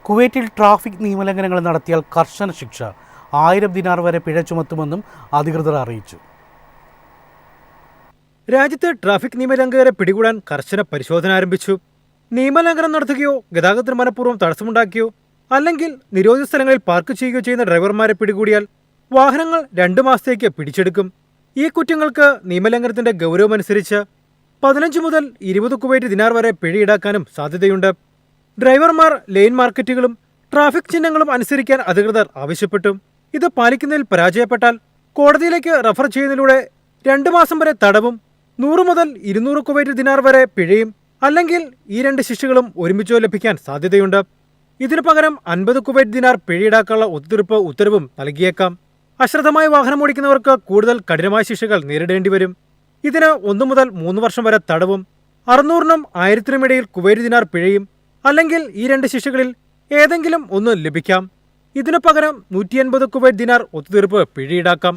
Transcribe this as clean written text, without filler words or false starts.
കുവൈറ്റിൽ ട്രാഫിക് നിയമലംഘനങ്ങൾ നടത്തിയാൽ കർശന ശിക്ഷ, 1000 ദിനാർ വരെ പിഴ ചുമത്തുമെന്നും അധികൃതർ അറിയിച്ചു. രാജ്യത്ത് ട്രാഫിക് നിയമലംഘകരെ പിടികൂടാൻ കർശന പരിശോധന ആരംഭിച്ചു. നിയമലംഘനം നടത്തുകയോ ഗതാഗതത്തിന് മനഃപൂർവ്വം തടസ്സമുണ്ടാക്കിയോ അല്ലെങ്കിൽ നിരോധിത സ്ഥലങ്ങളിൽ പാർക്ക് ചെയ്യുകയോ ചെയ്യുന്ന ഡ്രൈവർമാരെ പിടികൂടിയാൽ വാഹനങ്ങൾ 2 മാസത്തേക്ക് പിടിച്ചെടുക്കും. ഈ കുറ്റങ്ങൾക്ക് നിയമലംഘനത്തിന്റെ ഗൗരവമനുസരിച്ച് 15 മുതൽ 20 കുവൈറ്റ് ദിനാർ വരെ പിഴ ഈടാക്കാനും സാധ്യതയുണ്ട്. ഡ്രൈവർമാർ ലൈൻ മാർക്കറ്റുകളും ട്രാഫിക് ചിഹ്നങ്ങളും അനുസരിക്കാൻ അധികൃതർ ആവശ്യപ്പെട്ടു. ഇത് പാലിക്കുന്നതിൽ പരാജയപ്പെട്ടാൽ കോടതിയിലേക്ക് റഫർ ചെയ്യുന്നതിലൂടെ 2 മാസം വരെ തടവും 100 മുതൽ 200 കുവൈറ്റ് ദിനാർ വരെ പിഴയും അല്ലെങ്കിൽ ഈ 2 ശിക്ഷകളും ഒരുമിച്ചോ ലഭിക്കാൻ സാധ്യതയുണ്ട്. ഇതിനു പകരം 50 കുവൈറ്റ് ദിനാർ പിഴ ഈടാക്കാനുള്ള ഒത്തുതീർപ്പ് ഉത്തരവും നൽകിയേക്കാം. അശ്രദ്ധമായി വാഹനം ഓടിക്കുന്നവർക്ക് കൂടുതൽ കഠിനമായ ശിക്ഷകൾ നേരിടേണ്ടി വരും. ഇതിന് 1 മുതൽ 3 വർഷം വരെ തടവും 600-നും 1000-നും ഇടയിൽ കുവൈറ്റ് ദിനാർ പിഴയും അല്ലെങ്കിൽ ഈ 2 ശിക്ഷകളിൽ ഏതെങ്കിലും ഒന്ന് ലഭിക്കാം. ഇതിനു പകരം 180 കുവൈറ്റ് ദിനാർ ഒത്തുതീർപ്പ് പിഴ ഈടാക്കാം.